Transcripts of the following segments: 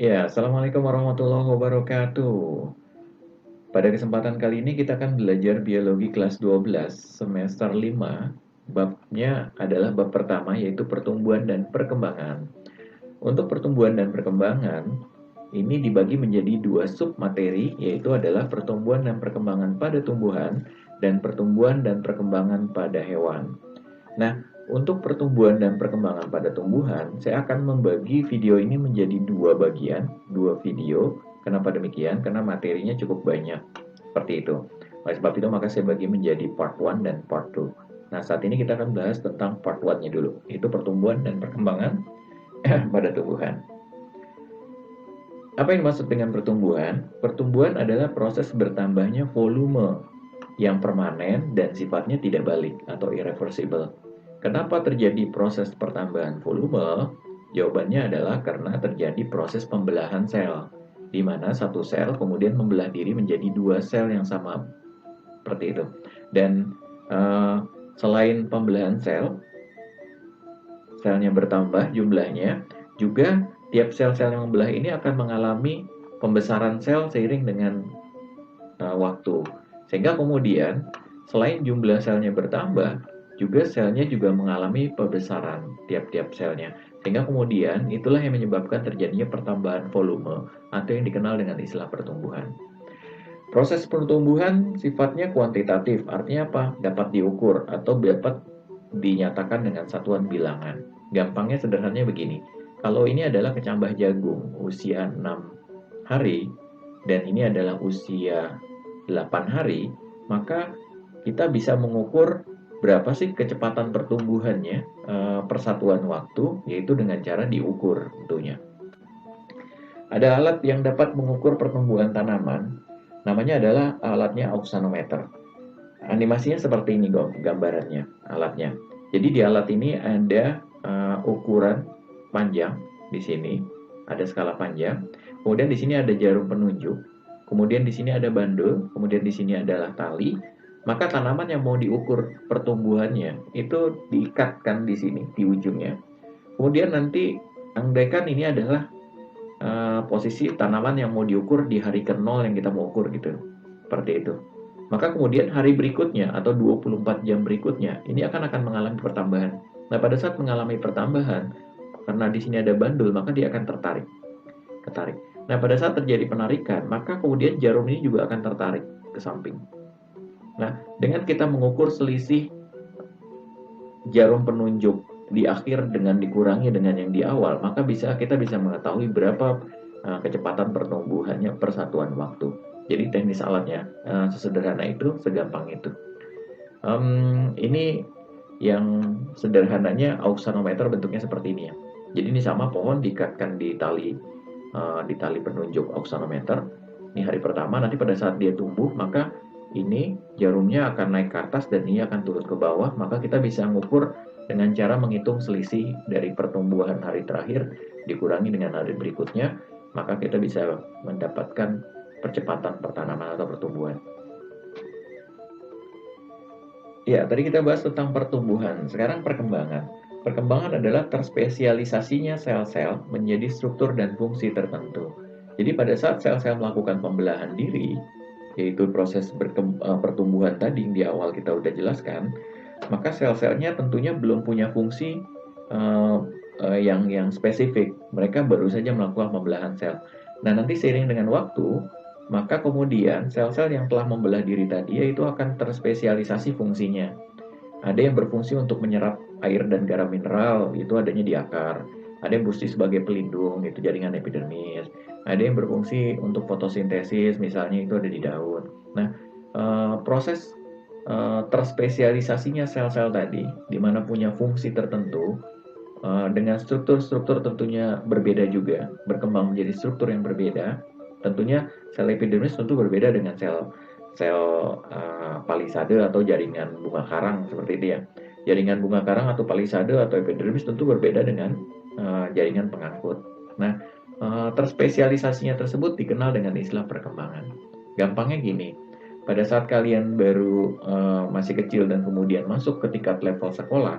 Ya, Assalamualaikum warahmatullahi wabarakatuh. Pada kesempatan kali ini kita akan belajar biologi kelas 12 semester 5. Babnya adalah bab pertama yaitu pertumbuhan dan perkembangan. Untuk pertumbuhan dan perkembangan, ini dibagi menjadi dua sub materi yaitu adalah pertumbuhan dan perkembangan pada tumbuhan dan pertumbuhan dan perkembangan pada hewan. Nah, untuk pertumbuhan dan perkembangan pada tumbuhan, saya akan membagi video ini menjadi dua bagian, dua video. Kenapa demikian? Karena materinya cukup banyak. Seperti itu. Oleh sebab itu, maka saya bagi menjadi part 1 dan part 2. Nah, saat ini kita akan bahas tentang part 1-nya dulu, yaitu pertumbuhan dan perkembangan pada tumbuhan. Apa yang dimaksud dengan pertumbuhan? Pertumbuhan adalah proses bertambahnya volume yang permanen dan sifatnya tidak balik atau irreversible. Kenapa terjadi proses pertambahan volume? Jawabannya adalah karena terjadi proses pembelahan sel, di mana satu sel kemudian membelah diri menjadi dua sel yang sama, seperti itu. Dan selain pembelahan sel, selnya bertambah jumlahnya, juga tiap sel-sel yang membelah ini akan mengalami pembesaran sel seiring dengan waktu. Sehingga kemudian, selain jumlah selnya bertambah, juga selnya juga mengalami pembesaran tiap-tiap selnya. Sehingga kemudian itulah yang menyebabkan terjadinya pertambahan volume atau yang dikenal dengan istilah pertumbuhan. Proses pertumbuhan sifatnya kuantitatif, artinya apa? Dapat diukur atau dapat dinyatakan dengan satuan bilangan. Gampangnya sederhananya begini, kalau ini adalah kecambah jagung usia 6 hari dan ini adalah usia 8 hari, maka kita bisa mengukur berapa sih kecepatan pertumbuhannya persatuan waktu, yaitu dengan cara diukur tentunya. Ada alat yang dapat mengukur pertumbuhan tanaman, namanya adalah alatnya auxanometer. Animasinya seperti ini gambarannya, alatnya. Jadi di alat ini ada ukuran panjang di sini, ada skala panjang. Kemudian di sini ada jarum penunjuk. Kemudian di sini ada bandul, kemudian di sini adalah tali. Maka tanaman yang mau diukur pertumbuhannya itu diikatkan di sini di ujungnya. Kemudian nanti andaikan ini adalah posisi tanaman yang mau diukur di hari ke-0 yang kita mau ukur gitu. Seperti itu. Maka kemudian hari berikutnya atau 24 jam berikutnya ini akan mengalami pertambahan. Nah, pada saat mengalami pertambahan, karena di sini ada bandul, maka dia akan ketarik. Nah, pada saat terjadi penarikan, maka kemudian jarum ini juga akan tertarik ke samping. Nah, dengan kita mengukur selisih jarum penunjuk di akhir dengan dikurangi dengan yang di awal, maka kita bisa mengetahui berapa kecepatan pertumbuhannya per satuan waktu. Jadi teknis alatnya sesederhana itu, segampang itu. Ini yang sederhananya auxanometer bentuknya seperti ini ya. Jadi ini sama pohon diikatkan di tali penunjuk auxanometer. Ini hari pertama, nanti pada saat dia tumbuh maka ini jarumnya akan naik ke atas dan ini akan turun ke bawah, maka kita bisa mengukur dengan cara menghitung selisih dari pertumbuhan hari terakhir dikurangi dengan hari berikutnya, maka kita bisa mendapatkan percepatan pertanaman atau pertumbuhan. Ya, tadi kita bahas tentang pertumbuhan, sekarang perkembangan. Perkembangan adalah terspesialisasinya sel-sel menjadi struktur dan fungsi tertentu. Jadi pada saat sel-sel melakukan pembelahan diri, yaitu proses pertumbuhan tadi yang di awal kita udah jelaskan, maka sel-selnya tentunya belum punya fungsi yang spesifik. Mereka baru saja melakukan pembelahan sel. Nah, nanti seiring dengan waktu, maka kemudian sel-sel yang telah membelah diri tadi itu akan terspesialisasi fungsinya. Ada yang berfungsi untuk menyerap air dan garam mineral, itu adanya di akar. Ada yang berfungsi sebagai pelindung, itu jaringan epidermis. Ada yang berfungsi untuk fotosintesis, misalnya itu ada di daun. Nah, proses terspesialisasinya sel-sel tadi, di mana punya fungsi tertentu, dengan struktur-struktur tentunya berbeda juga, berkembang menjadi struktur yang berbeda. Tentunya sel epidermis tentu berbeda dengan sel palisade atau jaringan bunga karang seperti itu ya. Jaringan bunga karang atau palisade atau epidermis tentu berbeda dengan jaringan pengangkut. Nah, terspesialisasinya tersebut dikenal dengan istilah perkembangan. Gampangnya gini, pada saat kalian baru masih kecil dan kemudian masuk ke tingkat level sekolah,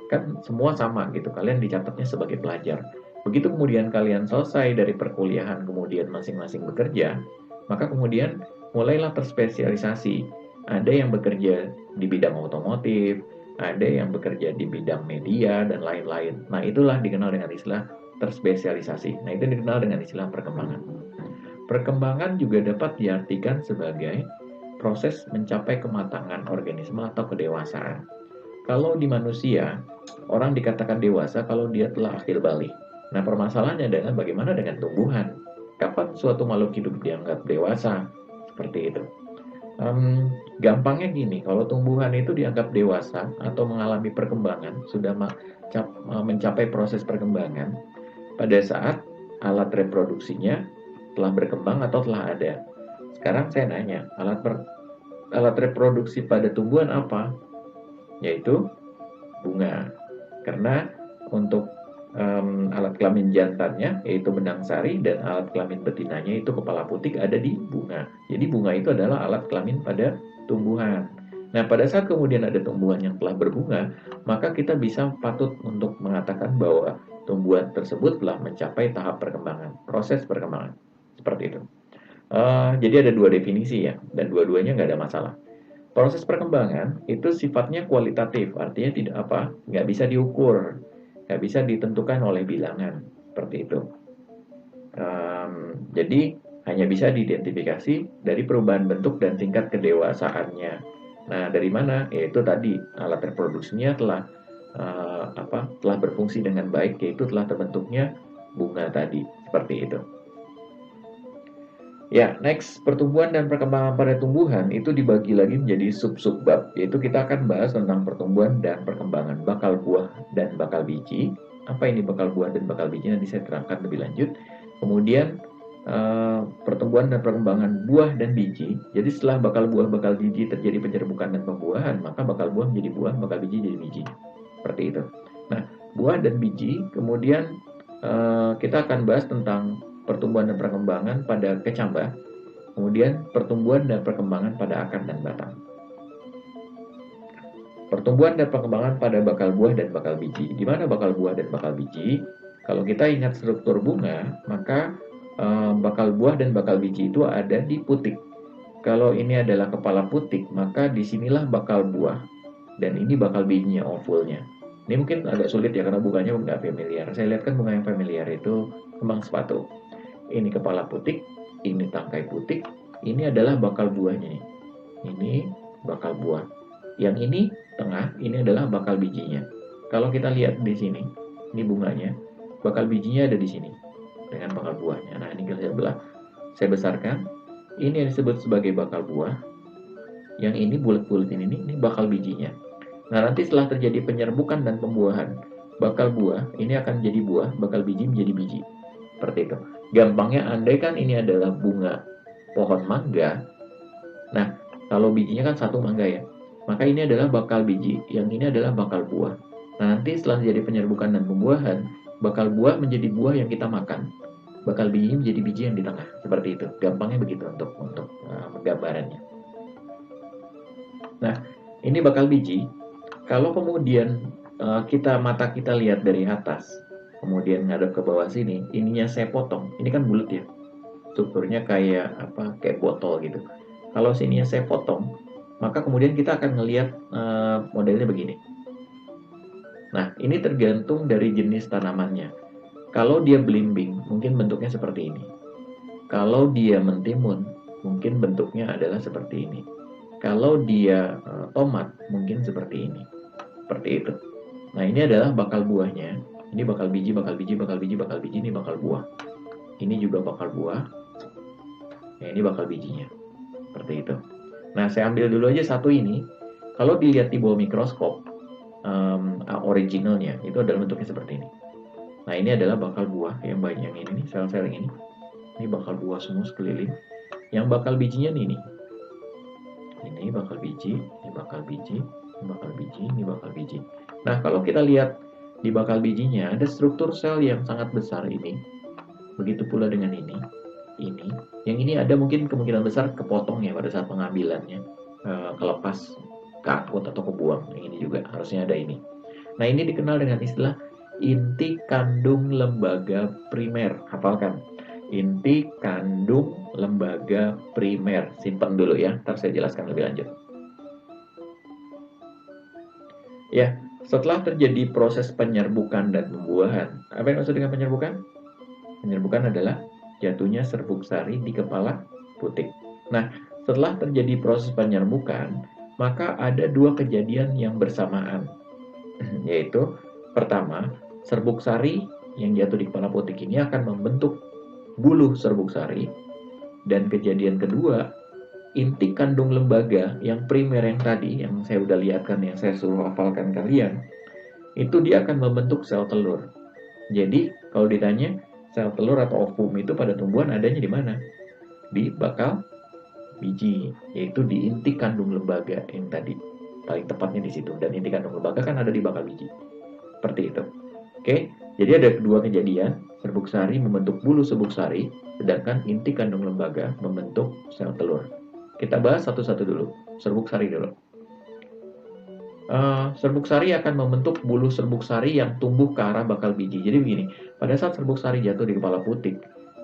kan semua sama gitu, kalian dicatatnya sebagai pelajar. Begitu kemudian kalian selesai dari perkuliahan, kemudian masing-masing bekerja, maka kemudian mulailah terspesialisasi. Ada yang bekerja di bidang otomotif, ada yang bekerja di bidang media, dan lain-lain. Nah, itulah dikenal dengan istilah terspesialisasi. Nah, itu dikenal dengan istilah perkembangan. Perkembangan juga dapat diartikan sebagai proses mencapai kematangan organisme atau kedewasaan. Kalau di manusia, orang dikatakan dewasa kalau dia telah akil balik. Nah, permasalahannya adalah bagaimana dengan tumbuhan? Kapan suatu makhluk hidup dianggap dewasa? Seperti itu. Gampangnya gini, kalau tumbuhan itu dianggap dewasa atau mengalami perkembangan, sudah mencapai proses perkembangan, pada saat alat reproduksinya telah berkembang atau telah ada. Sekarang saya nanya, alat reproduksi pada tumbuhan apa? Yaitu bunga. Karena untuk alat kelamin jantannya yaitu benang sari dan alat kelamin betinanya itu kepala putik ada di bunga. Jadi bunga itu adalah alat kelamin pada tumbuhan. Nah, pada saat kemudian ada tumbuhan yang telah berbunga, maka kita bisa patut untuk mengatakan bahwa tumbuhan tersebut telah mencapai tahap perkembangan, proses perkembangan. Seperti itu. Jadi ada dua definisi ya, dan dua-duanya nggak ada masalah. Proses perkembangan itu sifatnya kualitatif, artinya nggak bisa diukur, nggak bisa ditentukan oleh bilangan, seperti itu. Jadi hanya bisa diidentifikasi dari perubahan bentuk dan tingkat kedewasaannya. Nah, dari mana? Yaitu tadi alat reproduksinya telah berfungsi dengan baik, yaitu telah terbentuknya bunga tadi, seperti itu. Ya, next, pertumbuhan dan perkembangan pada tumbuhan itu dibagi lagi menjadi sub-sub bab, yaitu kita akan bahas tentang pertumbuhan dan perkembangan bakal buah dan bakal biji. Apa ini bakal buah dan bakal biji? Nanti saya terangkan lebih lanjut. Kemudian pertumbuhan dan perkembangan buah dan biji. Jadi setelah bakal buah, bakal biji terjadi penyerbukan dan pembuahan, maka bakal buah menjadi buah, bakal biji jadi biji. Seperti itu. Nah, buah dan biji, kemudian kita akan bahas tentang pertumbuhan dan perkembangan pada kecambah, kemudian pertumbuhan dan perkembangan pada akar dan batang. Pertumbuhan dan perkembangan pada bakal buah dan bakal biji. Di mana bakal buah dan bakal biji? Kalau kita ingat struktur bunga, maka bakal buah dan bakal biji itu ada di putik. Kalau ini adalah kepala putik, maka disinilah bakal buah, dan ini bakal bijinya, ovulnya. Ini mungkin agak sulit ya, karena bunganya nggak familiar. Saya lihat kan bunga yang familiar itu kembang sepatu. Ini kepala putik, ini tangkai putik, ini adalah bakal buahnya nih. Ini bakal buah. Yang ini tengah, ini adalah bakal bijinya. Kalau kita lihat di sini, ini bunganya, bakal bijinya ada di sini dengan bakal buahnya. Nah, ini saya belah, saya besarkan. Ini yang disebut sebagai bakal buah. Yang ini bulat-bulat ini bakal bijinya. Nah, nanti setelah terjadi penyerbukan dan pembuahan, bakal buah ini akan jadi buah, bakal biji menjadi biji. Seperti itu. Gampangnya, andai kan ini adalah bunga pohon mangga, nah kalau bijinya kan satu mangga ya, maka ini adalah bakal biji, yang ini adalah bakal buah. Nah, nanti setelah terjadi penyerbukan dan pembuahan, bakal buah menjadi buah yang kita makan, bakal biji menjadi biji yang di tengah. Seperti itu. Gampangnya begitu untuk gambarannya. Nah, ini bakal biji. Kalau kemudian mata kita lihat dari atas, kemudian ngadep ke bawah sini, ininya saya potong. Ini kan bulat ya, strukturnya kayak botol gitu. Kalau sininya saya potong, maka kemudian kita akan ngelihat modelnya begini. Nah, ini tergantung dari jenis tanamannya. Kalau dia belimbing, mungkin bentuknya seperti ini. Kalau dia mentimun, mungkin bentuknya adalah seperti ini. Kalau dia tomat, mungkin seperti ini. Seperti itu. Nah, ini adalah bakal buahnya. Ini bakal biji, bakal biji, bakal biji, bakal biji, ini bakal buah. Ini juga bakal buah. Ya, ini bakal bijinya. Seperti itu. Nah, saya ambil dulu aja satu ini. Kalau dilihat di bawah mikroskop, originalnya itu adalah bentuknya seperti ini. Nah, ini adalah bakal buah yang banyak yang ini nih, sel-sel yang ini. Ini bakal buah semua sekeliling. Yang bakal bijinya nih. Ini bakal biji, ini bakal biji, ini bakal biji, ini bakal biji. Nah, kalau kita lihat di bakal bijinya, ada struktur sel yang sangat besar ini. Begitu pula dengan ini. Yang ini ada mungkin kemungkinan besar kepotong ya pada saat pengambilannya. Kelepas, keangkut atau kebuang. Yang ini juga harusnya ada ini. Nah, ini dikenal dengan istilah inti kandung lembaga primer. Hafalkan. Inti kandung lembaga primer. Simpan dulu ya, ntar saya jelaskan lebih lanjut. Ya, setelah terjadi proses penyerbukan dan pembuahan, apa yang maksud dengan penyerbukan? Penyerbukan adalah jatuhnya serbuk sari di kepala putik. Nah, setelah terjadi proses penyerbukan, maka ada dua kejadian yang bersamaan, yaitu pertama, serbuk sari yang jatuh di kepala putik ini akan membentuk buluh serbuk sari, dan kejadian kedua, inti kandung lembaga yang primer yang tadi, yang saya udah lihatkan, yang saya suruh hafalkan kalian, itu dia akan membentuk sel telur. Jadi, kalau ditanya, sel telur atau ovum itu pada tumbuhan adanya di mana? Di bakal biji, yaitu di inti kandung lembaga yang tadi. Paling tepatnya di situ. Dan inti kandung lembaga kan ada di bakal biji. Seperti itu. Oke, jadi ada dua kejadian. Serbuk sari membentuk bulu serbuk sari, sedangkan inti kandung lembaga membentuk sel telur. Kita bahas satu-satu dulu. Serbuk sari dulu. Serbuk sari akan membentuk bulu serbuk sari yang tumbuh ke arah bakal biji. Jadi begini, pada saat serbuk sari jatuh di kepala putik,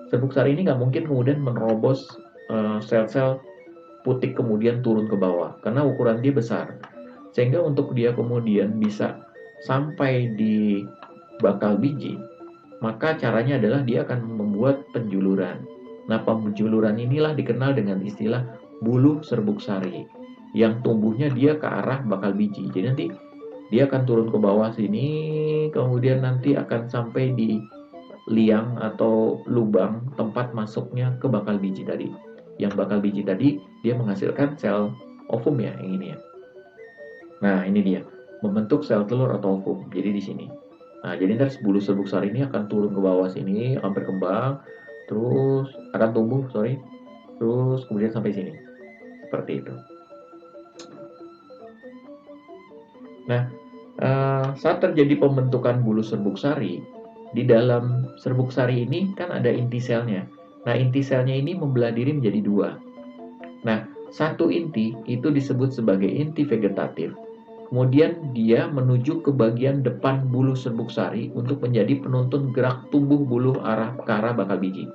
serbuk sari ini nggak mungkin kemudian menerobos sel-sel putik kemudian turun ke bawah, karena ukuran dia besar. Sehingga untuk dia kemudian bisa sampai di bakal biji, maka caranya adalah dia akan membuat penjuluran. Nah, penjuluran inilah dikenal dengan istilah bulu serbuk sari, yang tumbuhnya dia ke arah bakal biji. Jadi nanti dia akan turun ke bawah sini, kemudian nanti akan sampai di liang atau lubang tempat masuknya ke bakal biji tadi. Yang bakal biji tadi dia menghasilkan sel ovum ya, yang ini ya. Nah, ini dia, membentuk sel telur atau ovum. Jadi di sini. Nah, jadi ntar bulu serbuk sari ini akan turun ke bawah sini, akan berkembang, terus akan tumbuh, terus kemudian sampai sini. Seperti itu. Nah, saat terjadi pembentukan bulu serbuk sari, di dalam serbuk sari ini kan ada inti selnya. Nah, inti selnya ini membelah diri menjadi dua. Nah, satu inti itu disebut sebagai inti vegetatif. Kemudian dia menuju ke bagian depan bulu serbuk sari untuk menjadi penuntun gerak tumbuh bulu ke arah bakal biji.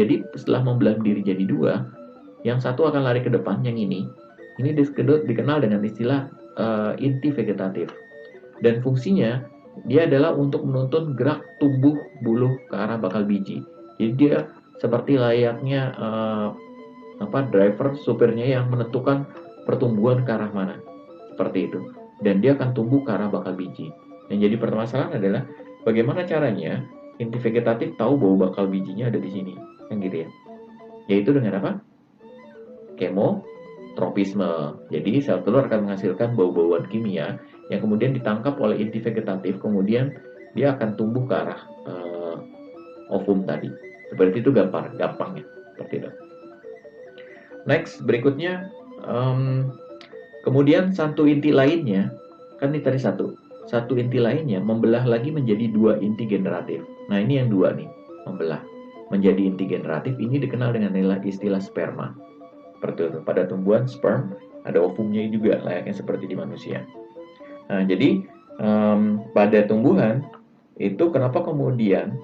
Jadi setelah membelah diri jadi dua, yang satu akan lari ke depan, yang ini dikenal dengan istilah inti vegetatif. Dan fungsinya dia adalah untuk menuntun gerak tumbuh bulu ke arah bakal biji. Jadi dia seperti layaknya driver, supirnya yang menentukan pertumbuhan ke arah mana. Seperti itu. Dan dia akan tumbuh ke arah bakal biji. Yang jadi permasalahan adalah bagaimana caranya inti vegetatif tahu bahwa bakal bijinya ada di sini. Kan gitu ya. Yaitu dengan apa? Kemotropisme. Jadi sel telur akan menghasilkan bau-bauan kimia yang kemudian ditangkap oleh inti vegetatif, kemudian dia akan tumbuh ke arah ovum tadi. Seperti itu gampangnya. Seperti itu. Next, berikutnya, kemudian satu inti lainnya, kan ini tadi satu inti lainnya membelah lagi menjadi dua inti generatif. Nah, ini yang dua nih, membelah menjadi inti generatif. Ini dikenal dengan istilah sperma. Seperti itu. Pada tumbuhan sperm ada ovumnya juga, layaknya seperti di manusia. Nah, jadi pada tumbuhan itu kenapa kemudian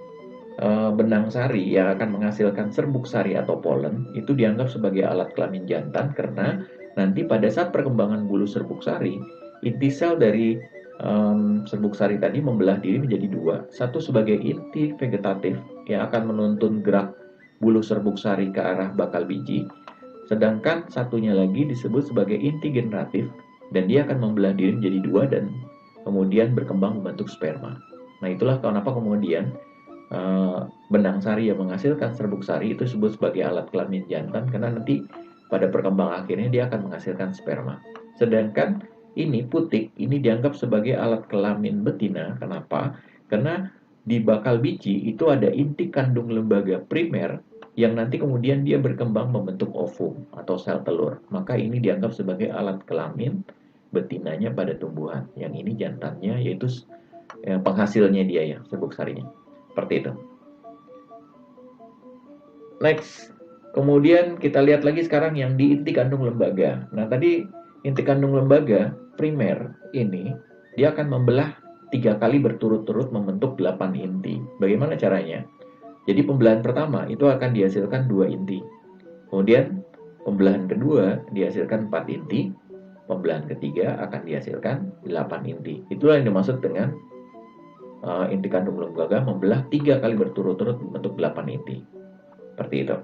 benang sari yang akan menghasilkan serbuk sari atau polen itu dianggap sebagai alat kelamin jantan, karena nanti pada saat perkembangan bulu serbuk sari, inti sel dari serbuk sari tadi membelah diri menjadi dua. Satu sebagai inti vegetatif yang akan menuntun gerak bulu serbuk sari ke arah bakal biji, sedangkan satunya lagi disebut sebagai inti generatif, dan dia akan membelah diri menjadi dua dan kemudian berkembang membentuk sperma. Nah, itulah kenapa kemudian benang sari yang menghasilkan serbuk sari itu disebut sebagai alat kelamin jantan, karena nanti pada perkembangan akhirnya dia akan menghasilkan sperma. Sedangkan ini putik ini dianggap sebagai alat kelamin betina. Kenapa? Karena di bakal biji itu ada inti kandung lembaga primer yang nanti kemudian dia berkembang membentuk ovum atau sel telur. Maka ini dianggap sebagai alat kelamin betinanya pada tumbuhan. Yang ini jantannya, yaitu penghasilnya dia ya, serbuk sarinya. Seperti itu. Next, kemudian kita lihat lagi sekarang yang di inti kandung lembaga. Nah, tadi inti kandung lembaga primer ini dia akan membelah 3 kali berturut-turut membentuk 8 inti. Bagaimana caranya? Jadi pembelahan pertama itu akan dihasilkan 2 inti. Kemudian pembelahan kedua dihasilkan 4 inti. Pembelahan ketiga akan dihasilkan 8 inti. Itulah yang dimaksud dengan inti kandung lembaga membelah 3 kali berturut-turut membentuk 8 inti. Seperti itu.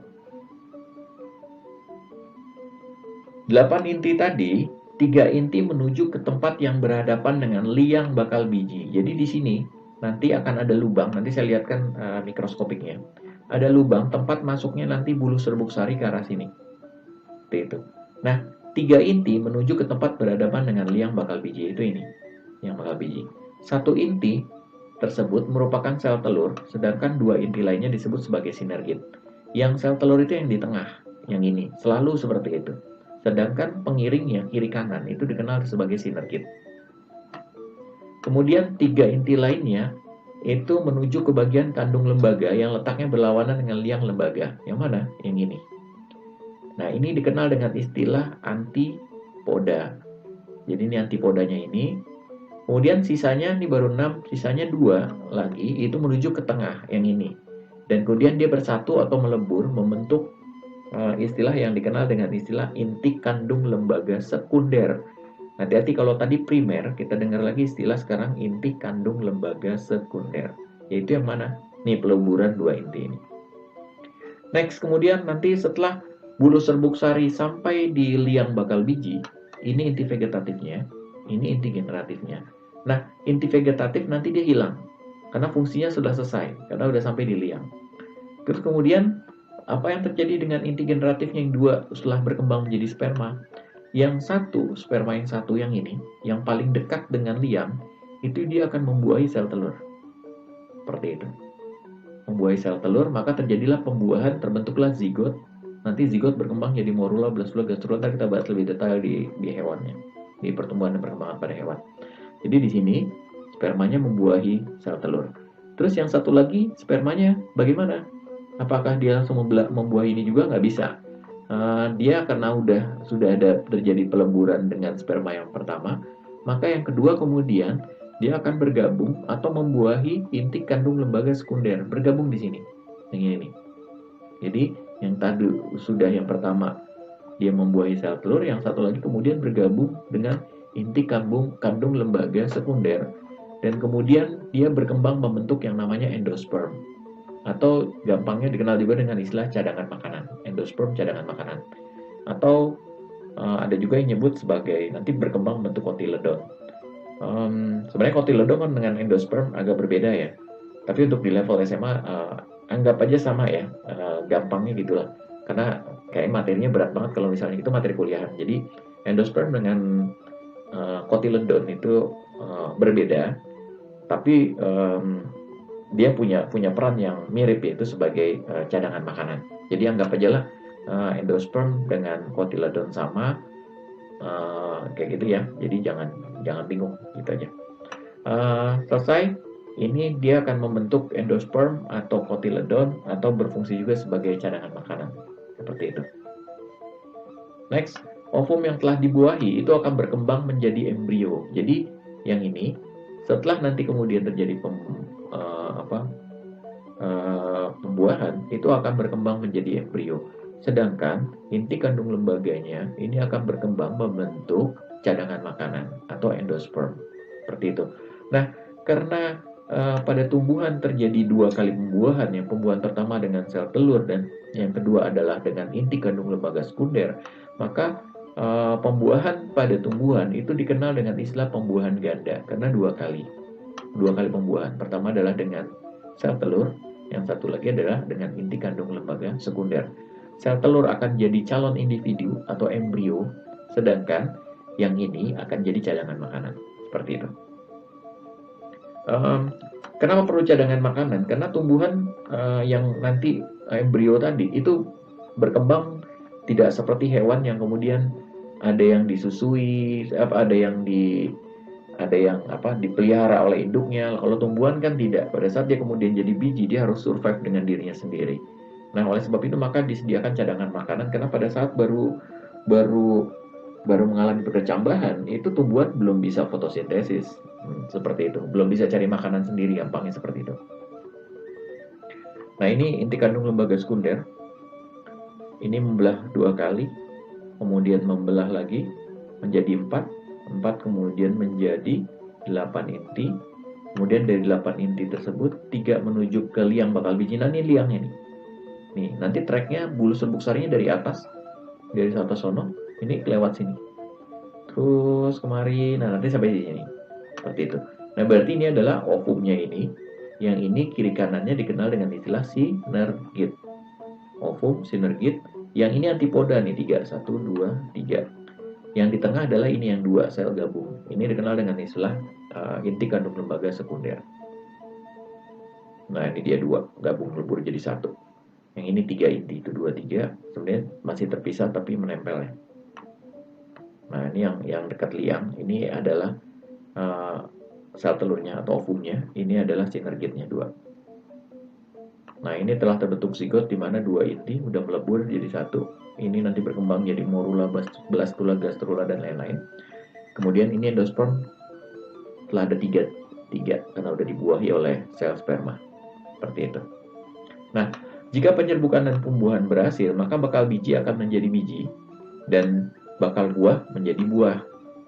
8 inti tadi, 3 inti menuju ke tempat yang berhadapan dengan liang bakal biji. Jadi di sini nanti akan ada lubang, nanti saya lihatkan mikroskopiknya. Ada lubang tempat masuknya nanti bulu serbuk sari ke arah sini. Seperti itu. Nah, 3 inti menuju ke tempat berhadapan dengan liang bakal biji, itu ini, yang bakal biji. 1 inti tersebut merupakan sel telur, sedangkan 2 inti lainnya disebut sebagai sinergit. Yang sel telur itu yang di tengah, yang ini, selalu seperti itu. Sedangkan pengiringnya kiri kanan itu dikenal sebagai sinergit. Kemudian 3 inti lainnya itu menuju ke bagian kandung lembaga yang letaknya berlawanan dengan liang lembaga. Yang mana? Yang ini. Nah, ini dikenal dengan istilah antipoda. Jadi ini antipodanya ini. Kemudian sisanya ini baru 6, sisanya 2 lagi itu menuju ke tengah yang ini. Dan kemudian dia bersatu atau melebur membentuk istilah yang dikenal dengan istilah inti kandung lembaga sekunder. Hati-hati kalau tadi primer, kita dengar lagi istilah sekarang inti kandung lembaga sekunder. Yaitu yang mana? Nih peleburan 2 inti ini. Next, kemudian nanti setelah bulu serbuk sari sampai di liang bakal biji, ini inti vegetatifnya, ini inti generatifnya. Nah, inti vegetatif nanti dia hilang, karena fungsinya sudah selesai, karena sudah sampai di liang. Terus kemudian, apa yang terjadi dengan inti generatifnya yang 2 setelah berkembang menjadi sperma? Yang satu, sperma yang satu yang ini, yang paling dekat dengan liang, itu dia akan membuahi sel telur. Seperti itu. Membuahi sel telur, maka terjadilah pembuahan, terbentuklah zigot. Nanti zigot berkembang jadi morula, blastula, gastrula. Nanti kita bahas lebih detail di hewannya, di pertumbuhan dan perkembangan pada hewan. Jadi di sini, spermanya membuahi sel telur. Terus yang satu lagi, spermanya bagaimana? Apakah dia langsung membuahi ini juga? Nggak bisa. Dia karena sudah ada terjadi peleburan dengan sperma yang pertama, maka yang kedua kemudian dia akan bergabung atau membuahi inti kandung lembaga sekunder, bergabung di sini, yang ini. Jadi yang tadi sudah yang pertama dia membuahi sel telur, yang satu lagi kemudian bergabung dengan inti kandung lembaga sekunder, dan kemudian dia berkembang membentuk yang namanya endosperm. Atau gampangnya dikenal juga dengan istilah cadangan makanan, endosperm cadangan makanan. Atau ada juga yang nyebut sebagai nanti berkembang bentuk kotiledon. Sebenarnya kotiledon kan dengan endosperm agak berbeda ya. Tapi untuk di level SMA anggap aja sama ya, gampangnya gitulah. Karena kayak materinya berat banget kalau misalnya itu materi kuliahan. Jadi endosperm dengan kotiledon itu berbeda, tapi dia punya peran yang mirip, yaitu sebagai cadangan makanan. Jadi anggap aja lah endosperm dengan kotiledon sama, kayak gitu ya. Jadi jangan bingung, gitu aja. Selesai. Ini dia akan membentuk endosperm atau kotiledon atau berfungsi juga sebagai cadangan makanan, seperti itu. Next, ovum yang telah dibuahi itu akan berkembang menjadi embrio. Jadi yang ini setelah nanti kemudian terjadi pembuahan, itu akan berkembang menjadi embrio. Sedangkan inti kandung lembaganya ini akan berkembang membentuk cadangan makanan atau endosperm, seperti itu. Nah, karena pada tumbuhan terjadi 2 kali pembuahan, yang pembuahan pertama dengan sel telur dan yang kedua adalah dengan inti kandung lembaga sekunder, maka pembuahan pada tumbuhan itu dikenal dengan istilah pembuahan ganda, karena 2 kali pembuahan. Pertama adalah dengan sel telur, yang satu lagi adalah dengan inti kandung lembaga sekunder. Sel telur akan jadi calon individu atau embrio, sedangkan yang ini akan jadi cadangan makanan, seperti itu. Kenapa perlu cadangan makanan? Karena tumbuhan yang nanti embrio tadi itu berkembang tidak seperti hewan yang kemudian ada yang disusui, ada yang dipelihara oleh induknya. Kalau tumbuhan kan tidak. Pada saat dia kemudian jadi biji, dia harus survive dengan dirinya sendiri. Nah, oleh sebab itu maka disediakan cadangan makanan, karena pada saat baru baru mengalami perkecambahan, itu tumbuhan belum bisa fotosintesis. Seperti itu, belum bisa cari makanan sendiri, gampangnya seperti itu. Nah, ini inti kandung lembaga sekunder. Ini membelah 2 kali, kemudian membelah lagi menjadi 4 kemudian menjadi 8 inti. Kemudian dari 8 inti tersebut 3 menuju ke liang bakal biji. Nah, ini liangnya nih. Nih, nanti tracknya bulu serbuk sarinya dari atas, dari atas sono, ini lewat sini. Terus kemari, nah nanti sampai di sini. Seperti itu. Nah, berarti ini adalah ovumnya ini. Yang ini kiri kanannya dikenal dengan istilah sinergit. Ovum, sinergit. Yang ini antipoda nih, 3. 1, 2, 3. Yang di tengah adalah ini yang 2, sel gabung. Ini dikenal dengan istilah inti kandung lembaga sekunder. Nah, ini dia 2, gabung lebur jadi 1. Yang ini 3 inti, itu 2, 3. Sebenarnya masih terpisah tapi menempel ya. Nah, ini yang dekat liang, ini adalah sel telurnya atau ovumnya. Ini adalah sinergitnya 2. Nah, ini telah terbentuk zigot di mana 2 inti udah melebur jadi 1. Ini nanti berkembang jadi morula, blastula, gastrula, dan lain-lain. Kemudian ini endosperm telah ada 3 karena udah dibuahi oleh sel sperma. Seperti itu. Nah, jika penyerbukan dan pembuahan berhasil, maka bakal biji akan menjadi biji dan bakal buah menjadi buah.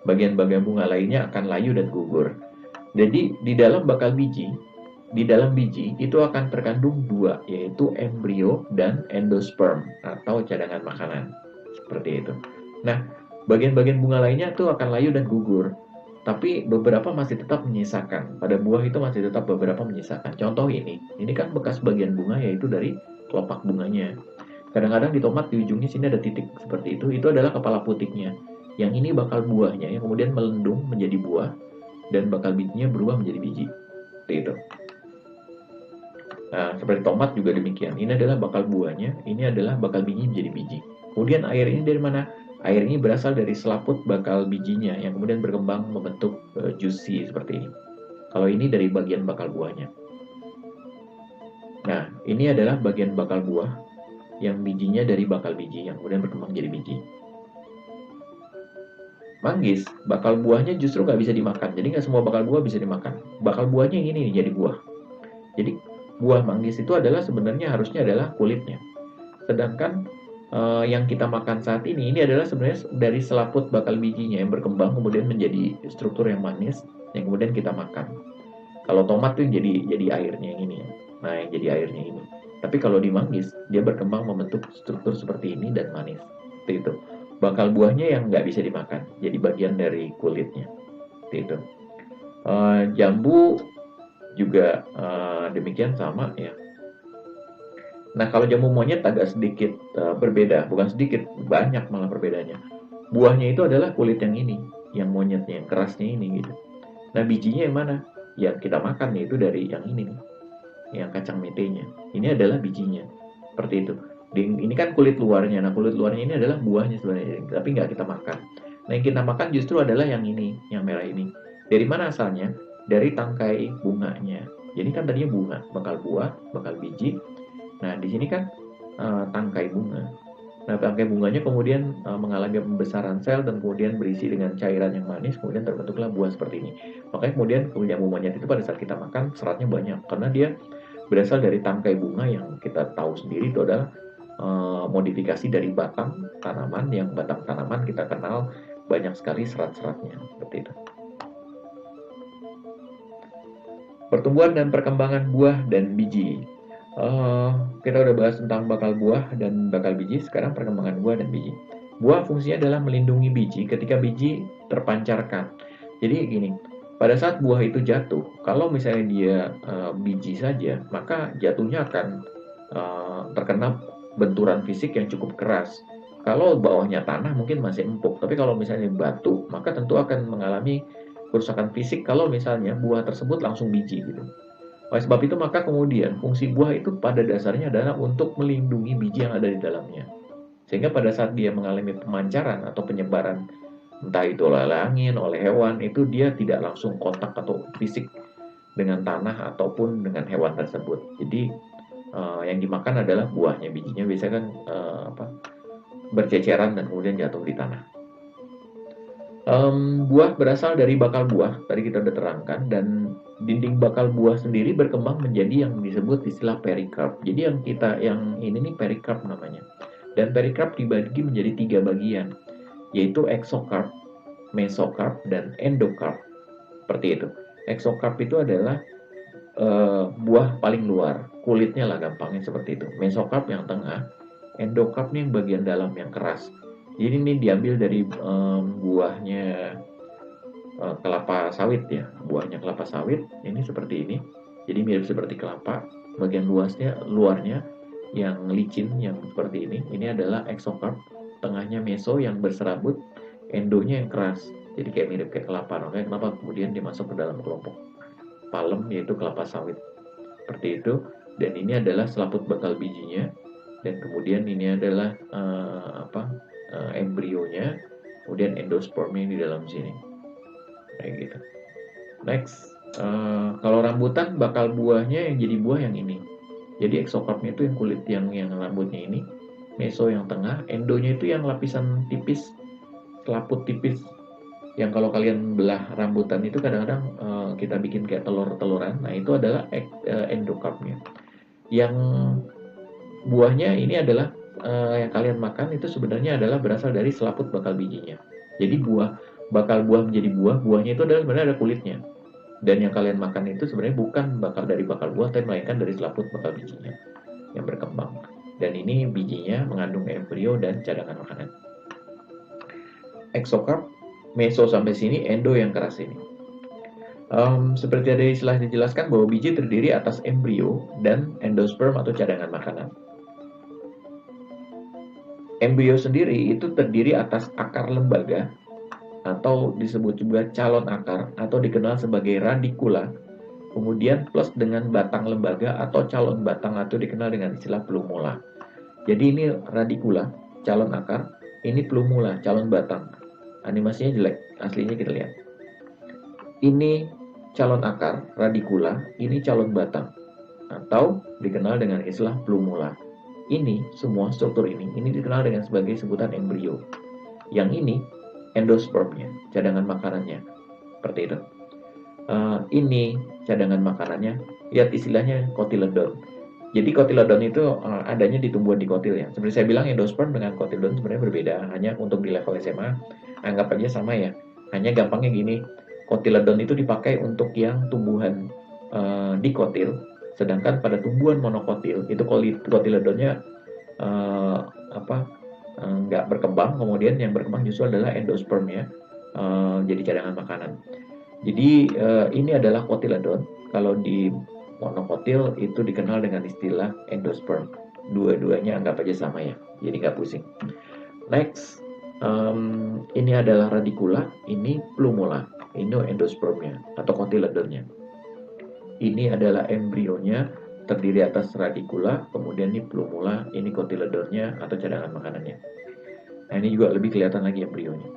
Bagian-bagian bunga lainnya akan layu dan gugur. Jadi di dalam bakal biji, di dalam biji itu akan terkandung 2, yaitu embrio dan endosperm atau cadangan makanan. Seperti itu. Nah, bagian-bagian bunga lainnya itu akan layu dan gugur. Tapi beberapa masih tetap menyisakan. Pada buah itu masih tetap beberapa menyisakan. Contoh ini kan bekas bagian bunga, yaitu dari kelopak bunganya. Kadang-kadang di tomat di ujungnya sini ada titik seperti itu adalah kepala putiknya. Yang ini bakal buahnya yang kemudian melendung menjadi buah dan bakal bijinya berubah menjadi biji. Seperti itu. Nah, seperti tomat juga demikian. Ini adalah bakal buahnya, ini adalah bakal biji menjadi biji. Kemudian air ini dari mana? Air ini berasal dari selaput bakal bijinya yang kemudian berkembang membentuk juicy seperti ini. Kalau ini dari bagian bakal buahnya. Nah, ini adalah bagian bakal buah yang bijinya dari bakal biji yang kemudian berkembang jadi biji. Manggis, bakal buahnya justru nggak bisa dimakan. Jadi nggak semua bakal buah bisa dimakan. Bakal buahnya yang ini nih, jadi buah. Jadi buah manggis itu adalah sebenarnya harusnya adalah kulitnya. Sedangkan yang kita makan saat ini adalah sebenarnya dari selaput bakal bijinya yang berkembang kemudian menjadi struktur yang manis yang kemudian kita makan. Kalau tomat tuh jadi airnya yang ini ya. Nah, yang jadi airnya ini. Tapi kalau di manggis, dia berkembang membentuk struktur seperti ini dan manis. Seperti itu. Bakal buahnya yang nggak bisa dimakan, jadi bagian dari kulitnya. Seperti itu. Jambu juga demikian sama ya. Nah, kalau jambu monyet agak sedikit berbeda, bukan sedikit, banyak malah perbedaannya. Buahnya itu adalah kulit yang ini, yang monyetnya, yang kerasnya ini gitu. Nah, bijinya yang mana? Yang kita makan yaitu dari yang ini nih, yang kacang metenya. Ini adalah bijinya, seperti itu. Ini kan kulit luarnya. Nah, kulit luarnya ini adalah buahnya sebenarnya, tapi nggak kita makan. Nah, yang kita makan justru adalah yang ini, yang merah ini. Dari mana asalnya? Dari tangkai bunganya. Jadi kan tadinya bunga, bakal buah, bakal biji. Nah, di sini kan tangkai bunga. Nah, tangkai bunganya kemudian mengalami pembesaran sel dan kemudian berisi dengan cairan yang manis, kemudian terbentuklah buah seperti ini. Makanya kemudian jambu monyet itu pada saat kita makan seratnya banyak, karena dia berasal dari tangkai bunga yang kita tahu sendiri itu adalah modifikasi dari batang tanaman, yang batang tanaman kita kenal banyak sekali serat-seratnya, seperti itu. Pertumbuhan dan perkembangan buah dan biji. Kita udah bahas tentang bakal buah dan bakal biji, sekarang perkembangan buah dan biji. Buah fungsinya adalah melindungi biji ketika biji terpancarkan. Jadi gini, pada saat buah itu jatuh, kalau misalnya dia biji saja, maka jatuhnya akan terkena benturan fisik yang cukup keras. Kalau bawahnya tanah mungkin masih empuk, tapi kalau misalnya batu, maka tentu akan mengalami kerusakan fisik kalau misalnya buah tersebut langsung biji gitu. Oleh sebab itu maka kemudian fungsi buah itu pada dasarnya adalah untuk melindungi biji yang ada di dalamnya. Sehingga pada saat dia mengalami pemancaran atau penyebaran, entah itu oleh angin, oleh hewan, itu dia tidak langsung kontak atau fisik dengan tanah ataupun dengan hewan tersebut. Jadi yang dimakan adalah buahnya, bijinya biasanya kan berceceran dan kemudian jatuh di tanah. Buah berasal dari bakal buah, tadi kita udah terangkan, dan dinding bakal buah sendiri berkembang menjadi yang disebut istilah perikarp. Jadi yang ini nih perikarp namanya. Dan perikarp dibagi menjadi 3 bagian, yaitu exokarp, mesokarp, dan endokarp. Seperti itu. Exokarp itu adalah buah paling luar, kulitnya lah gampangnya seperti itu. Mesokarp yang tengah, endokarp nih yang bagian dalam yang keras. Jadi ini diambil dari buahnya kelapa sawit ya, buahnya kelapa sawit ini seperti ini. Jadi mirip seperti kelapa. Bagian luarnya yang licin yang seperti ini. Ini adalah exocarp. Tengahnya meso yang berserabut, endonya yang keras. Jadi kayak mirip kayak kelapa. Makanya kenapa kemudian dimasuk ke dalam kelompok palem yaitu kelapa sawit. Seperti itu. Dan ini adalah selaput bakal bijinya. Dan kemudian ini adalah embrionya. Kemudian endospermnya di dalam sini. Kayak gitu. Next, kalau rambutan bakal buahnya yang jadi buah yang ini. Jadi exocarpnya itu yang kulit yang rambutnya ini, meso yang tengah, endonya itu yang lapisan tipis, selaput tipis. Yang kalau kalian belah rambutan itu kadang-kadang kita bikin kayak telur-teluran. Nah itu adalah endocarpnya. Yang buahnya ini adalah yang kalian makan itu sebenarnya adalah berasal dari selaput bakal bijinya. Jadi bakal buah menjadi buahnya itu adalah sebenarnya ada kulitnya. Dan yang kalian makan itu sebenarnya bukan dari bakal buah, tapi melainkan dari selaput bakal bijinya yang berkembang. Dan ini bijinya mengandung embrio dan cadangan makanan. Exocarp, meso sampai sini, endo yang keras ini. Seperti ada istilah dijelaskan bahwa biji terdiri atas embrio dan endosperm atau cadangan makanan. Embrio sendiri itu terdiri atas akar lembaga atau disebut juga calon akar atau dikenal sebagai radikula, kemudian plus dengan batang lembaga atau calon batang atau dikenal dengan istilah plumula. Jadi ini radikula, calon akar, ini plumula, calon batang. Animasinya jelek, aslinya kita lihat. Ini calon akar, radikula, ini calon batang atau dikenal dengan istilah plumula. Ini semua struktur ini dikenal dengan sebagai sebutan embrio. Yang ini endospermnya, cadangan makanannya, seperti itu. Ini cadangan makanannya, lihat istilahnya kotiledon. Jadi kotiledon itu adanya di tumbuhan dikotil ya. Seperti saya bilang endosperm dengan kotiledon sebenarnya berbeda, hanya untuk di level SMA anggap aja sama ya. Hanya gampangnya gini, kotiledon itu dipakai untuk yang tumbuhan dikotil, sedangkan pada tumbuhan monokotil itu kotiledonnya nggak berkembang, kemudian yang berkembang justru adalah endosperm ya, jadi cadangan makanan. Jadi ini adalah kotiledon. Kalau di monokotil itu dikenal dengan istilah endosperm. Dua-duanya anggap aja sama ya, jadi nggak pusing. Next, ini adalah radikula, ini plumula, ini endospermnya atau kotiledonnya. Ini adalah embrionya, terdiri atas radikula, kemudian ini plumula, ini kotiledonnya atau cadangan makanannya. Nah ini juga lebih kelihatan lagi embrionya.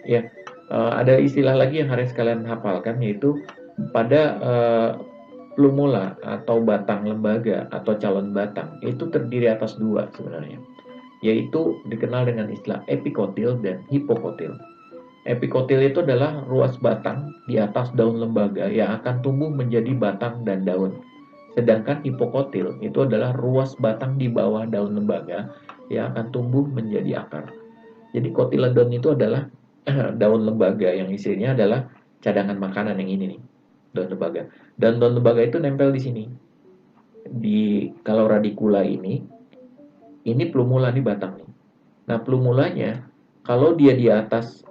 Ya, ada istilah lagi yang harus kalian hafalkan, yaitu pada plumula atau batang lembaga atau calon batang itu terdiri atas dua sebenarnya, yaitu dikenal dengan istilah epikotil dan hipokotil. Epikotil itu adalah ruas batang di atas daun lembaga yang akan tumbuh menjadi batang dan daun. Sedangkan hipokotil itu adalah ruas batang di bawah daun lembaga yang akan tumbuh menjadi akar. Jadi kotiledon itu adalah daun lembaga yang isinya adalah cadangan makanan yang ini nih, daun lembaga. Dan daun lembaga itu nempel di sini. Kalau radikula ini plumula nih batang nih. Nah, plumulanya kalau dia di atas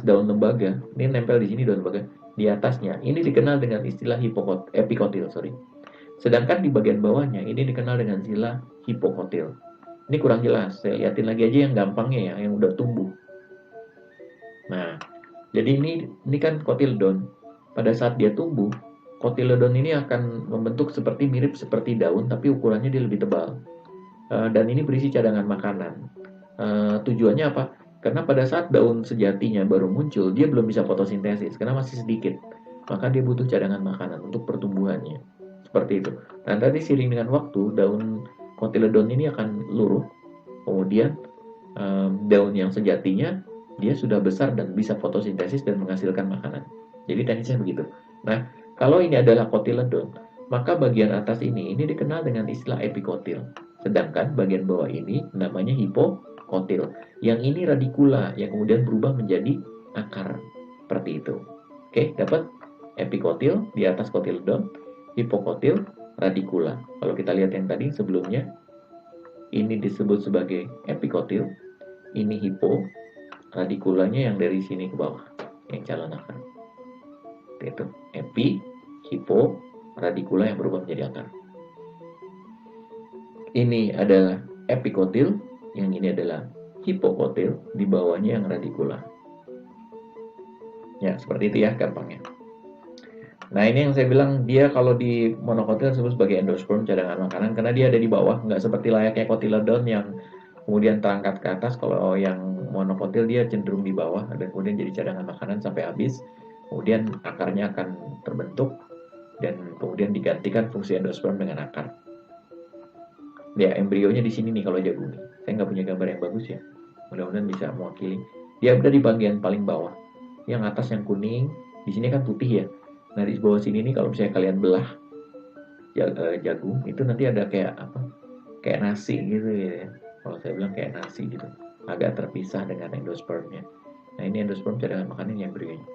daun lembaga, ini nempel di sini daun lembaga. Di atasnya, ini dikenal dengan istilah epikotil, Sedangkan di bagian bawahnya, ini dikenal dengan istilah hipokotil. Ini kurang jelas, saya liatin lagi aja yang gampangnya ya, yang udah tumbuh. Nah, jadi ini kan kotiledon. Pada saat dia tumbuh, kotiledon ini akan membentuk mirip seperti daun, tapi ukurannya dia lebih tebal. Dan ini berisi cadangan makanan. Tujuannya apa? Karena pada saat daun sejatinya baru muncul, dia belum bisa fotosintesis karena masih sedikit. Maka dia butuh cadangan makanan untuk pertumbuhannya. Seperti itu. Dan tadi seiring dengan waktu, daun kotiledon ini akan luruh. Kemudian daun yang sejatinya dia sudah besar dan bisa fotosintesis dan menghasilkan makanan. Jadi teknisnya begitu. Nah, kalau ini adalah kotiledon, maka bagian atas ini dikenal dengan istilah epikotil. Sedangkan bagian bawah ini namanya hipokotil. Yang ini radikula yang kemudian berubah menjadi akar. Seperti itu. Oke, dapat epikotil di atas kotiledon, hipokotil, radikula. Kalau kita lihat yang tadi sebelumnya, ini disebut sebagai epikotil, ini hipo, radikulanya yang dari sini ke bawah, yang calon akar. Itu epi, hipo, radikula yang berubah menjadi akar. Ini adalah epikotil, yang ini adalah hipokotil, di bawahnya yang radikula. Ya, seperti itu ya gampangnya. Nah, ini yang saya bilang, dia kalau di monokotil disebut sebagai endosperm, cadangan makanan, karena dia ada di bawah, nggak seperti layaknya kotiledon yang kemudian terangkat ke atas. Kalau yang monokotil dia cenderung di bawah, dan kemudian jadi cadangan makanan sampai habis, kemudian akarnya akan terbentuk, dan kemudian digantikan fungsi endosperm dengan akar. Ya, embrionya di sini nih kalau jagung. Saya nggak punya gambar yang bagus ya, mudah-mudahan bisa mewakili. Dia ada di bagian paling bawah, yang atas yang kuning, di sini kan putih ya. Nah, di bawah sini nih kalau misalnya kalian belah jagung, itu nanti ada kayak apa? Kayak nasi gitu ya. Kalau saya bilang kayak nasi gitu. Agak terpisah dengan endospermnya. Nah, ini endosperm cadangan makanan yang embrionya.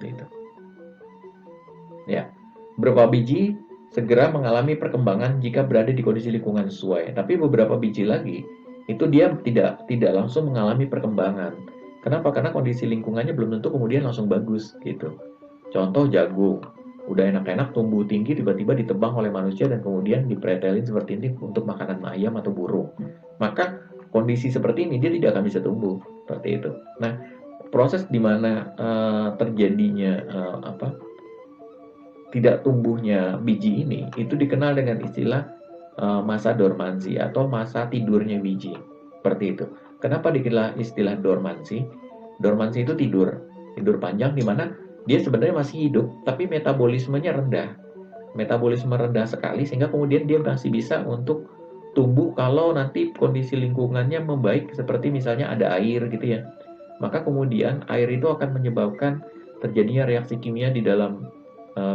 Gitu. Ya. Beberapa biji segera mengalami perkembangan jika berada di kondisi lingkungan sesuai. Tapi beberapa biji lagi itu dia tidak langsung mengalami perkembangan. Kenapa? Karena kondisi lingkungannya belum tentu kemudian langsung bagus gitu. Contoh jagung, udah enak-enak tumbuh tinggi tiba-tiba ditebang oleh manusia dan kemudian dipretelin seperti ini untuk makanan ayam atau burung. Maka kondisi seperti ini dia tidak akan bisa tumbuh seperti itu. Nah, proses di mana terjadinya tidak tumbuhnya biji ini itu dikenal dengan istilah masa dormansi atau masa tidurnya biji. Seperti itu. Kenapa dikenal istilah dormansi? Dormansi itu tidur panjang di mana dia sebenarnya masih hidup tapi metabolismenya rendah. Metabolisme rendah sekali sehingga kemudian dia masih bisa untuk tumbuh kalau nanti kondisi lingkungannya membaik, seperti misalnya ada air gitu ya. Maka kemudian air itu akan menyebabkan terjadinya reaksi kimia di dalam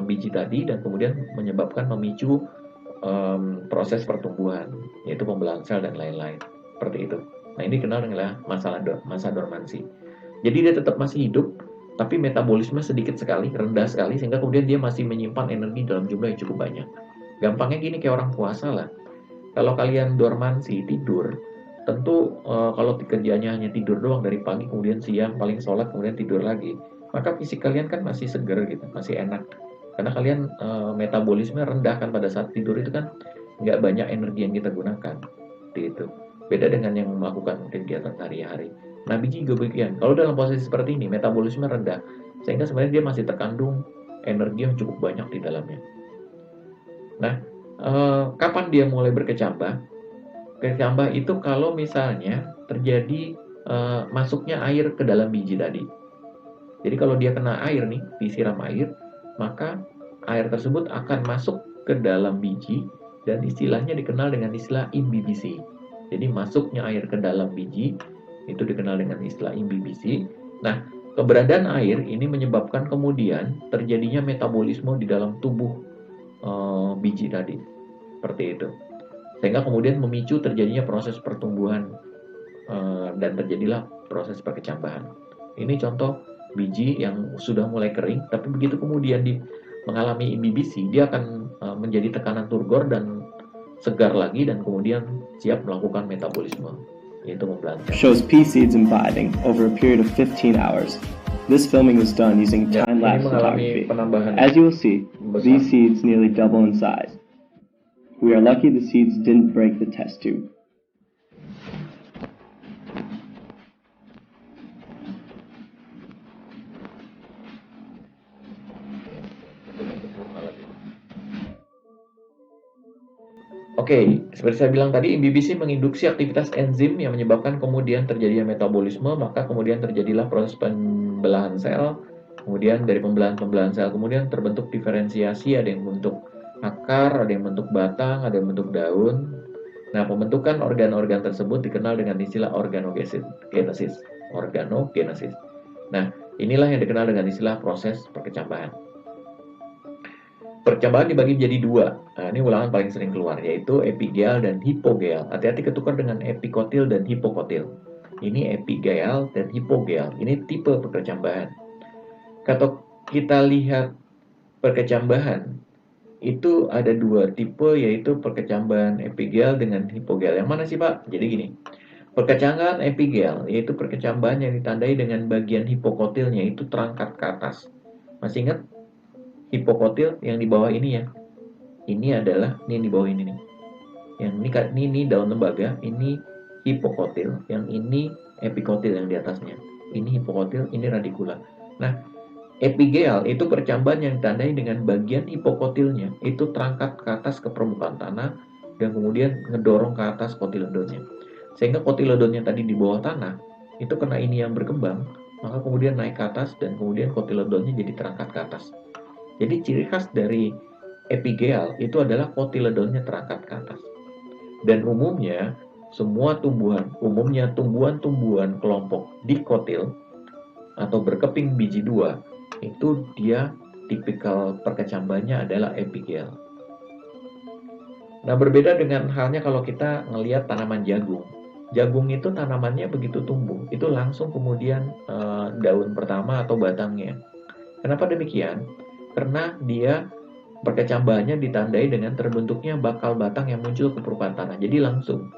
biji tadi dan kemudian menyebabkan memicu proses pertumbuhan, yaitu pembelahan sel dan lain-lain. Seperti itu. Nah, ini dikenal dengan masa dormansi. Jadi dia tetap masih hidup, tapi metabolisme sedikit sekali, rendah sekali, sehingga kemudian dia masih menyimpan energi dalam jumlah yang cukup banyak. Gampangnya gini, kayak orang puasa lah. Kalau kalian dormansi, tidur, tentu kalau kerjanya hanya tidur doang dari pagi, kemudian siang, paling sholat, kemudian tidur lagi, maka fisik kalian kan masih seger gitu, masih enak. Karena kalian metabolisme rendah kan pada saat tidur itu kan nggak banyak energi yang kita gunakan. Seperti itu. Beda dengan yang melakukan kegiatan sehari-hari. Nah, biji juga begitu. Kalau dalam posisi seperti ini, metabolisme rendah, sehingga sebenarnya dia masih terkandung energi yang cukup banyak di dalamnya. Nah, kapan dia mulai berkecambah? Kecambah itu kalau misalnya terjadi masuknya air ke dalam biji tadi. Jadi kalau dia kena air nih, disiram air, maka air tersebut akan masuk ke dalam biji dan istilahnya dikenal dengan istilah imbibisi. Jadi masuknya air ke dalam biji itu dikenal dengan istilah imbibisi. Nah, keberadaan air ini menyebabkan kemudian terjadinya metabolisme di dalam tubuh biji tadi. Seperti itu. Sehingga kemudian memicu terjadinya proses pertumbuhan dan terjadilah proses perkecambahan. Ini contoh biji yang sudah mulai kering, tapi begitu kemudian mengalami imbibisi, dia akan menjadi tekanan turgor dan segar lagi dan kemudian siap melakukan metabolisme, yaitu membelahan. Shows pea seeds imbibing over a period of 15 hours. This filming was done using time-lapse photography. As you will see, these seeds nearly double in size. We are lucky the seeds didn't break the test tube. Oke, seperti saya bilang tadi, imbibisi menginduksi aktivitas enzim yang menyebabkan kemudian terjadinya metabolisme, maka kemudian terjadilah proses pembelahan sel, kemudian dari pembelahan sel kemudian terbentuk diferensiasi, ada yang bentuk akar, ada yang bentuk batang, ada yang bentuk daun. Nah, pembentukan organ-organ tersebut dikenal dengan istilah organogenesis. Nah, inilah yang dikenal dengan istilah proses perkecambahan. Perkecambahan dibagi jadi dua. Nah, ini ulangan paling sering keluar, yaitu epigeal dan hipogeal. Hati-hati ketukar dengan epikotil dan hipokotil. Ini epigeal dan hipogeal. Ini tipe perkecambahan. Kalau kita lihat perkecambahan, itu ada dua tipe, yaitu perkecambahan epigeal dengan hipogeal. Yang mana sih, Pak? Jadi gini, perkecambahan epigeal yaitu perkecambahan yang ditandai dengan bagian hipokotilnya itu terangkat ke atas. Masih ingat hipokotil yang di bawah ini ya? Ini adalah ini di bawah ini nih. Yang ini daun tembaga, ini hipokotil, yang ini epikotil yang di atasnya. Ini hipokotil, ini radikula. Nah, epigeal itu percambahan yang ditandai dengan bagian hipokotilnya itu terangkat ke atas ke permukaan tanah dan kemudian ngedorong ke atas kotiledonnya. Sehingga kotiledonnya tadi di bawah tanah itu kena ini yang berkembang, maka kemudian naik ke atas dan kemudian kotiledonnya jadi terangkat ke atas. Jadi ciri khas dari epigeal itu adalah kotiledonnya terangkat ke atas. Dan umumnya semua tumbuhan, tumbuhan-tumbuhan kelompok dikotil atau berkeping biji dua, itu dia tipikal perkecambahannya adalah epigeal. Nah, berbeda dengan halnya kalau kita ngelihat tanaman jagung. Jagung itu tanamannya begitu tumbuh, itu langsung kemudian daun pertama atau batangnya. Kenapa demikian? Karena dia perkecambahannya ditandai dengan terbentuknya bakal batang yang muncul ke permukaan tanah. Jadi langsung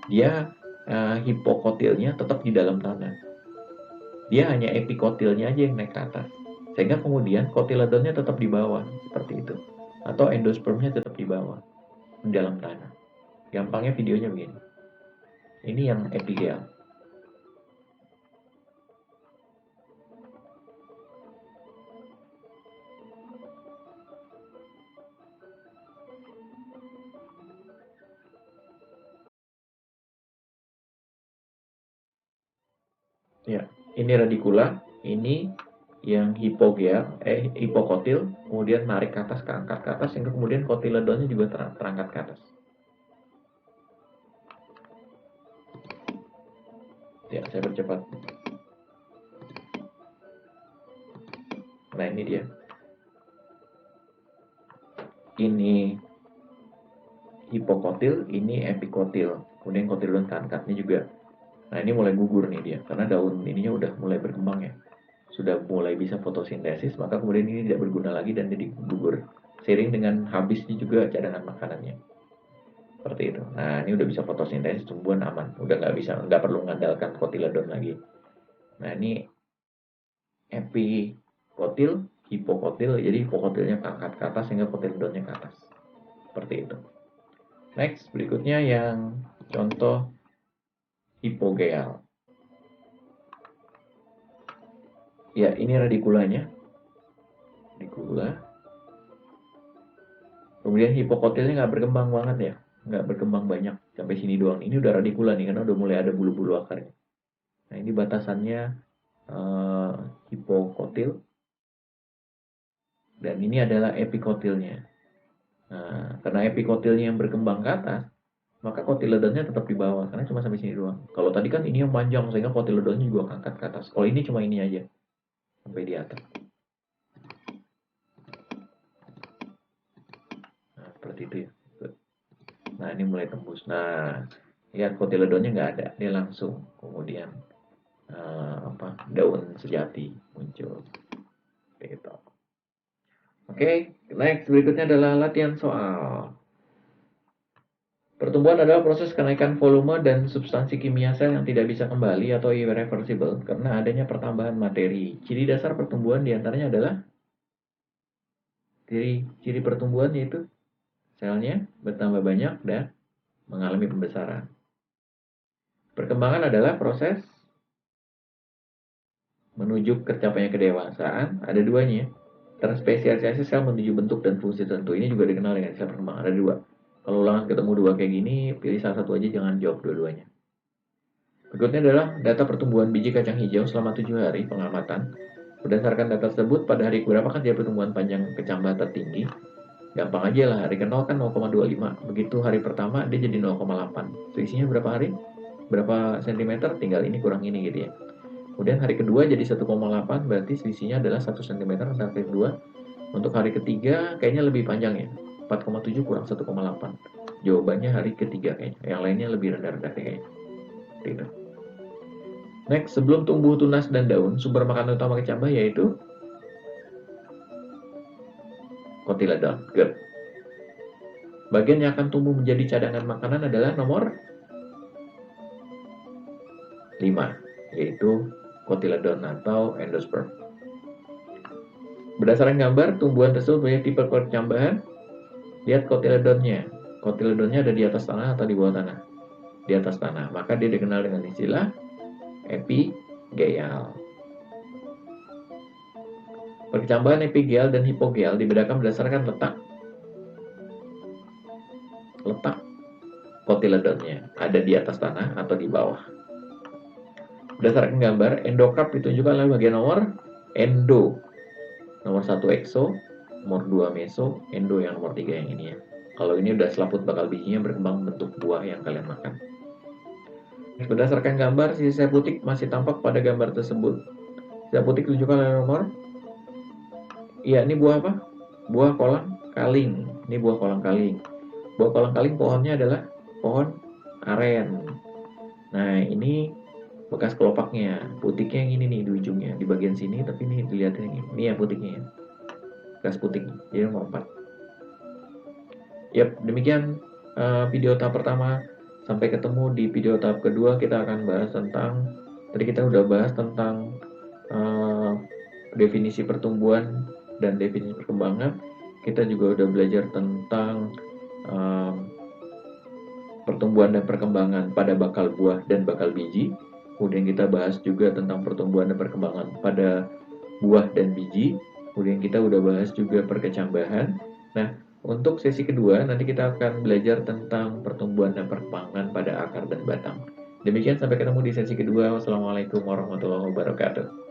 dia hipokotilnya tetap di dalam tanah. Dia hanya epikotilnya aja yang naik ke atas. Sehingga kemudian kotiledonnya tetap di bawah, seperti itu. Atau endospermnya tetap di bawah, di dalam tanah. Gampangnya videonya begini. Ini yang epigeal. Ya, ini radikula, ini yang hipokotil, kemudian narik ke atas, angkat ke atas, sehingga kemudian kotiledonnya juga terangkat ke atas. Ya, saya percepat. Nah, ini dia. Ini hipokotil, ini epikotil. Kemudian kotiledon keangkatnya juga. Nah, ini mulai gugur nih dia, karena daun ininya udah mulai berkembang ya. Sudah mulai bisa fotosintesis, maka kemudian ini tidak berguna lagi dan jadi gugur. Seiring dengan habisnya juga cadangan makanannya. Seperti itu. Nah, ini udah bisa fotosintesis, tumbuhan aman. Udah nggak perlu mengandalkan kotiledon lagi. Nah, ini epikotil, hipokotil, jadi hipokotilnya keangkat ke atas sehingga kotiledonnya ke atas. Seperti itu. Next, berikutnya yang contoh hipogeal. Ya, ini radikulanya. Radikula. Kemudian hipokotilnya nggak berkembang banget ya. Nggak berkembang banyak. Sampai sini doang. Ini udah radikula nih, karena udah mulai ada bulu-bulu akarnya. Nah, ini batasannya hipokotil. Dan ini adalah epikotilnya. Nah, karena epikotilnya yang berkembang ke atas, maka kotiledonnya tetap di bawah, karena cuma sampai sini doang. Kalau tadi kan ini yang panjang, sehingga kotiledonnya juga angkat ke atas. Kalau ini cuma ini aja, sampai di atas. Nah, seperti itu ya. Nah, ini mulai tembus. Nah, lihat kotiledonnya nggak ada, dia langsung kemudian daun sejati muncul. Gitu. Oke, next berikutnya adalah latihan soal. Pertumbuhan adalah proses kenaikan volume dan substansi kimia sel yang tidak bisa kembali atau irreversible karena adanya pertambahan materi. Ciri dasar pertumbuhan diantaranya adalah ciri pertumbuhan yaitu selnya bertambah banyak dan mengalami pembesaran. Perkembangan adalah proses menuju tercapainya kedewasaan. Ada duanya. Terspesialisasi sel menuju bentuk dan fungsi tertentu. Ini juga dikenal dengan istilah perkembangan. Ada dua. Kalau ulangan ketemu dua kayak gini, pilih salah satu aja, jangan jawab dua-duanya. Berikutnya adalah data pertumbuhan biji kacang hijau selama 7 hari pengamatan. Berdasarkan data tersebut, pada hari berapa kan dia pertumbuhan panjang kecambah tertinggi. Gampang aja lah, hari ke-0 kan 0,25. Begitu hari pertama dia jadi 0,8. Selisihnya berapa hari? Berapa sentimeter? Tinggal ini kurang ini gitu ya. Kemudian hari kedua jadi 1,8, berarti selisihnya adalah 1 cm antara hari kedua. Untuk hari ketiga kayaknya lebih panjang ya. 4,7 kurang 1,8. Jawabannya hari ketiga kayaknya. Yang lainnya lebih rendah-rendah kayaknya. Gitu. Next, sebelum tumbuh tunas dan daun, sumber makanan utama kecambah yaitu kotiledon. Good. Bagian yang akan tumbuh menjadi cadangan makanan adalah nomor 5, yaitu kotiledon atau endosperm. Berdasarkan gambar, tumbuhan tersebut punya tipe percambahan. Lihat kotiledonnya. Kotiledonnya ada di atas tanah atau di bawah tanah? Di atas tanah. Maka dia dikenal dengan istilah epigeal. Percambahan epigeal dan hipogeal dibedakan berdasarkan letak kotiledonnya, ada di atas tanah atau di bawah. Berdasarkan gambar, endokarp ditunjukkan oleh bagian nomor endo. Nomor 1 exo, nomor 2 meso, endo yang nomor 3 yang ini ya. Kalau ini udah selaput bakal bijinya berkembang bentuk buah yang kalian makan. Berdasarkan gambar, sisi putik masih tampak pada gambar tersebut. Sisi putik ditunjukkan oleh nomor. Iya, ini buah apa? Buah kolang kaling. Ini buah kolang kaling. Buah kolang kaling pohonnya adalah pohon aren. Nah, ini bekas kelopaknya. Putiknya yang ini nih di ujungnya, di bagian sini, tapi ini dilihatin ini. Ini ya putiknya. Bekas putik. Jadi nomor 4. Yap, demikian video tahap pertama. Sampai ketemu di video tahap kedua, kita akan bahas tentang, tadi kita udah bahas tentang definisi pertumbuhan dan definisi perkembangan. Kita juga udah belajar tentang pertumbuhan dan perkembangan pada bakal buah dan bakal biji. Kemudian kita bahas juga tentang pertumbuhan dan perkembangan pada buah dan biji. Kemudian kita udah bahas juga perkecambahan. Nah, untuk sesi kedua nanti kita akan belajar tentang pertumbuhan dan perkembangan pada akar dan batang. Demikian, sampai ketemu di sesi kedua. Wassalamualaikum warahmatullahi wabarakatuh.